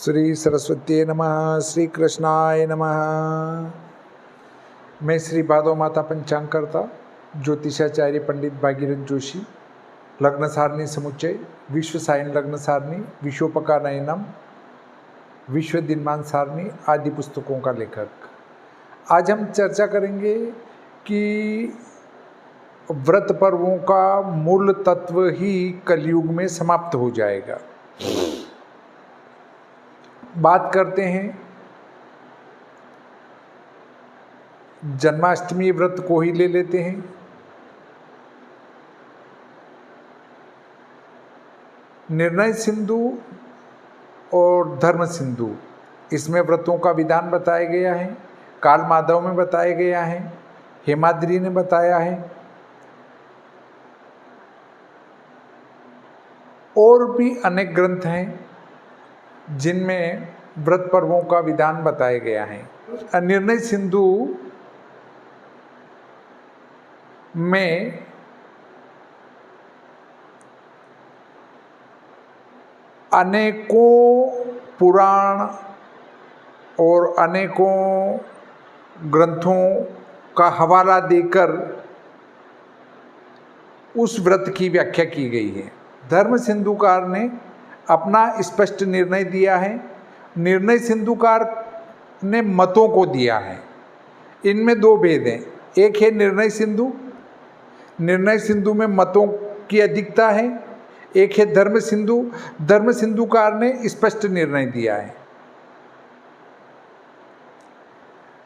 श्री सरस्वती नमः। श्री कृष्णाय नमः। मैं श्री भादव माता पंचांगकर्ता ज्योतिषाचार्य पंडित भागीरथ जोशी, लग्न सारणी समुच्चय, विश्व सायन लग्न सारणी, विश्वोपकानयनम, विश्व दिनमान सारणी आदि पुस्तकों का लेखक। आज हम चर्चा करेंगे कि व्रत पर्वों का मूल तत्व ही कलयुग में समाप्त हो जाएगा। बात करते हैं जन्माष्टमी व्रत को ही ले लेते हैं। निर्णय सिंधु और धर्म सिंधु, इसमें व्रतों का विधान बताया गया है। काल माधव में बताया गया है, हेमाद्री ने बताया है, और भी अनेक ग्रंथ हैं जिनमें व्रत पर्वों का विधान बताया गया है। निर्णय सिंधु में अनेकों पुराण और अनेकों ग्रंथों का हवाला देकर उस व्रत की व्याख्या की गई है। धर्म सिंधुकार ने अपना स्पष्ट निर्णय दिया है। निर्णय सिंधुकार ने मतों को दिया है। इनमें दो भेद हैं। एक है निर्णय सिंधु, निर्णय सिंधु में मतों की अधिकता है। एक है धर्म सिंधु, धर्म सिंधुकार ने स्पष्ट निर्णय दिया है।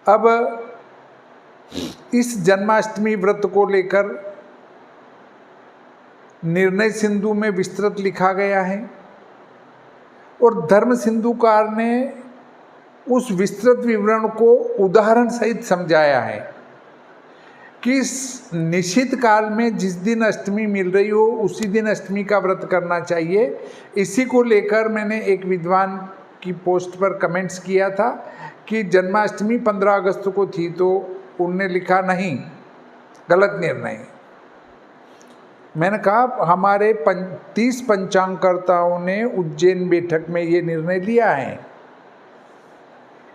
अब इस जन्माष्टमी व्रत को लेकर निर्णय सिंधु में विस्तृत लिखा गया है और धर्म सिंधुकार ने उस विस्तृत विवरण को उदाहरण सहित समझाया है कि निश्चित काल में जिस दिन अष्टमी मिल रही हो उसी दिन अष्टमी का व्रत करना चाहिए। इसी को लेकर मैंने एक विद्वान की पोस्ट पर कमेंट्स किया था कि जन्माष्टमी 15 अगस्त को थी, तो उनने लिखा नहीं, गलत निर्णय। मैंने कहा हमारे 30 पंचांगकर्ताओं ने उज्जैन बैठक में ये निर्णय लिया है,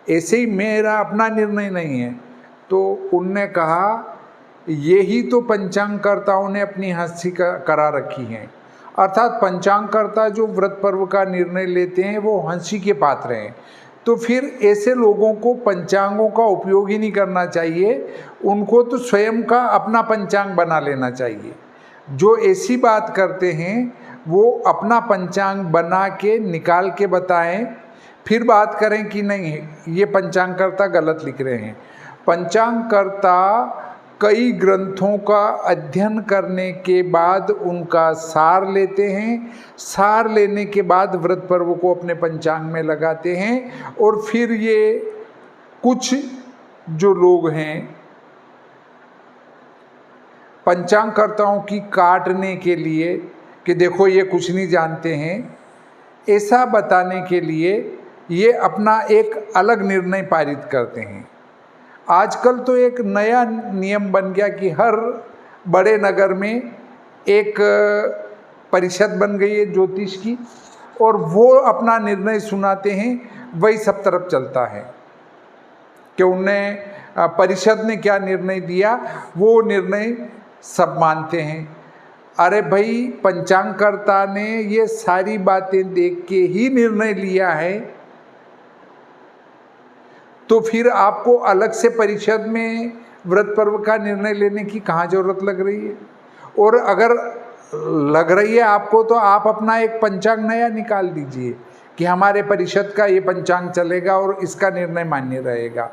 ऐसे ही मेरा अपना निर्णय नहीं है। तो उनने कहा ये ही तो पंचांगकर्ताओं ने अपनी हंसी करा रखी है, अर्थात पंचांगकर्ता जो व्रत पर्व का निर्णय लेते हैं वो हंसी के पात्र हैं। तो फिर ऐसे लोगों को पंचांगों का उपयोग ही नहीं करना चाहिए, उनको तो स्वयं का अपना पंचांग बना लेना चाहिए। जो ऐसी बात करते हैं वो अपना पंचांग बना के निकाल के बताएं, फिर बात करें कि नहीं ये पंचांगकर्ता गलत लिख रहे हैं। पंचांगकर्ता कई ग्रंथों का अध्ययन करने के बाद उनका सार लेते हैं, सार लेने के बाद व्रत पर्व को अपने पंचांग में लगाते हैं। और फिर ये कुछ जो लोग हैं पंचांगकर्ताओं की काटने के लिए कि देखो ये कुछ नहीं जानते हैं, ऐसा बताने के लिए ये अपना एक अलग निर्णय पारित करते हैं। आजकल तो एक नया नियम बन गया कि हर बड़े नगर में एक परिषद बन गई है ज्योतिष की, और वो अपना निर्णय सुनाते हैं, वही सब तरफ चलता है कि उनने परिषद ने क्या निर्णय दिया वो निर्णय सब मानते हैं। अरे भाई, पंचांगकर्ता ने ये सारी बातें देख के ही निर्णय लिया है, तो फिर आपको अलग से परिषद में व्रत पर्व का निर्णय लेने की कहाँ जरूरत लग रही है? और अगर लग रही है आपको तो आप अपना एक पंचांग नया निकाल दीजिए कि हमारे परिषद का ये पंचांग चलेगा और इसका निर्णय मान्य रहेगा।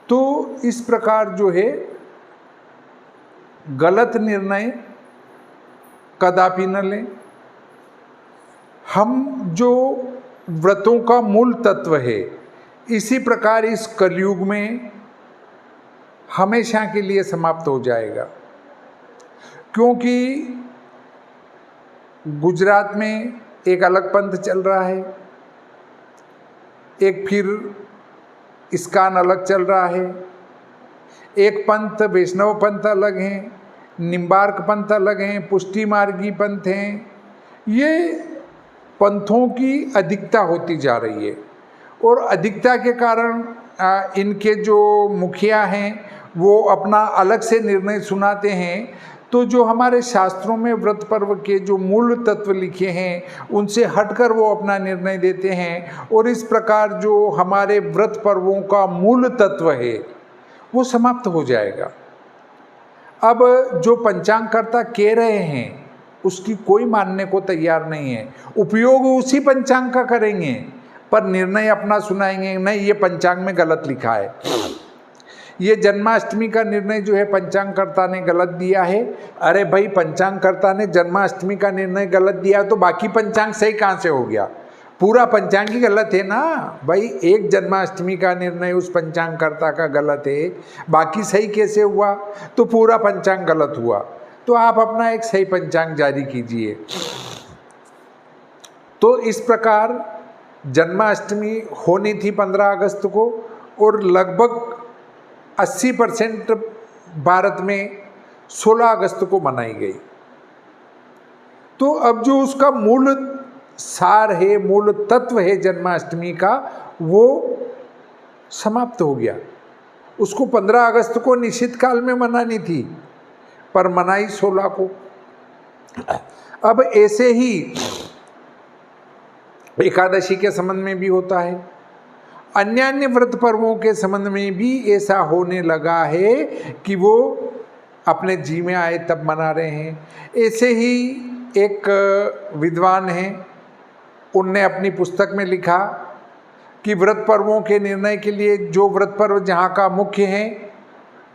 तो इस प्रकार जो है गलत निर्णय कदापि न लें। हम जो व्रतों का मूल तत्व है, इसी प्रकार इस कलयुग में हमेशा के लिए समाप्त हो जाएगा, क्योंकि गुजरात में एक अलग पंथ चल रहा है, एक फिर इस्कान अलग चल रहा है, एक पंथ वैष्णव पंथ अलग हैं, निम्बार्क पंथ अलग हैं, पुष्टि मार्गी पंथ हैं। ये पंथों की अधिकता होती जा रही है। और अधिकता के कारण इनके जो मुखिया हैं वो अपना अलग से निर्णय सुनाते हैं। तो जो हमारे शास्त्रों में व्रत पर्व के जो मूल तत्व लिखे हैं उनसे हटकर वो अपना निर्णय देते हैं, और इस प्रकार जो हमारे व्रत पर्वों का मूल तत्व है वो समाप्त हो जाएगा। अब जो पंचांगकर्ता कह रहे हैं उसकी कोई मानने को तैयार नहीं है। उपयोग उसी पंचांग का करेंगे पर निर्णय अपना सुनाएंगे, नहीं ये पंचांग में गलत लिखा है, ये जन्माष्टमी का निर्णय जो है पंचांगकर्ता ने गलत दिया है। अरे भाई, पंचांगकर्ता ने जन्माष्टमी का निर्णय गलत दिया तो बाकी पंचांग सही कहाँ से हो गया? पूरा पंचांग ही गलत है ना भाई। एक जन्माष्टमी का निर्णय उस पंचांगकर्ता का गलत है, बाकी सही कैसे हुआ? तो पूरा पंचांग गलत हुआ। तो आप अपना एक सही पंचांग जारी कीजिए। तो इस प्रकार जन्माष्टमी होनी थी 15 अगस्त को, और लगभग 80% भारत में 16 अगस्त को मनाई गई। तो अब जो उसका मूल सार है, मूल तत्व है जन्माष्टमी का, वो समाप्त हो गया। उसको 15 अगस्त को निश्चित काल में मनानी थी पर मनाई 16 को। अब ऐसे ही एकादशी के संबंध में भी होता है, अन्य व्रत पर्वों के संबंध में भी ऐसा होने लगा है कि वो अपने जी में आए तब मना रहे हैं। ऐसे ही एक विद्वान हैं, उनने अपनी पुस्तक में लिखा कि व्रत पर्वों के निर्णय के लिए जो व्रत पर्व जहाँ का मुख्य है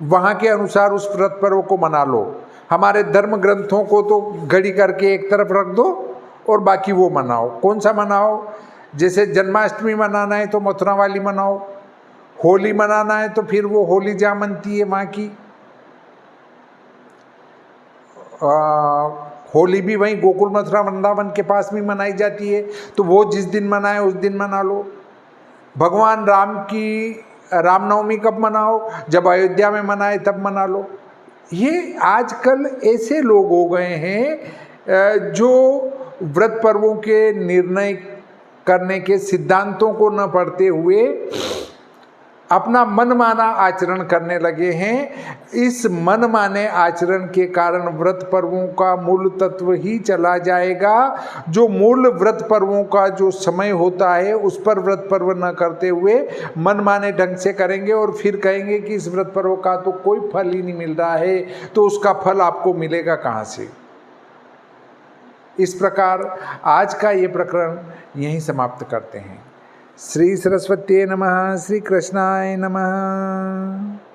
वहाँ के अनुसार उस व्रत पर्व को मना लो। हमारे धर्म ग्रंथों को तो घड़ी करके एक तरफ रख दो और बाकी वो मनाओ। कौन सा मनाओ? जैसे जन्माष्टमी मनाना है तो मथुरा वाली मनाओ, होली मनाना है तो फिर वो होली जहाँ मनती है वहाँ की, होली भी वहीं गोकुल मथुरा वृंदावन के पास में मनाई जाती है, तो वो जिस दिन मनाए उस दिन मना लो। भगवान राम की रामनवमी कब मनाओ? जब अयोध्या में मनाए तब मना लो। ये आजकल ऐसे लोग हो गए हैं जो व्रत पर्वों के निर्णय करने के सिद्धांतों को न पढ़ते हुए अपना मनमाना आचरण करने लगे हैं। इस मनमाने आचरण के कारण व्रत पर्वों का मूल तत्व ही चला जाएगा। जो मूल व्रत पर्वों का जो समय होता है उस पर व्रत पर्व न करते हुए मनमाने ढंग से करेंगे और फिर कहेंगे कि इस व्रत पर्व का तो कोई फल ही नहीं मिल रहा है, तो उसका फल आपको मिलेगा कहाँ से? इस प्रकार आज का ये प्रकरण यहीं समाप्त करते हैं। श्री सरस्वती नमः। श्री कृष्णाय नमः।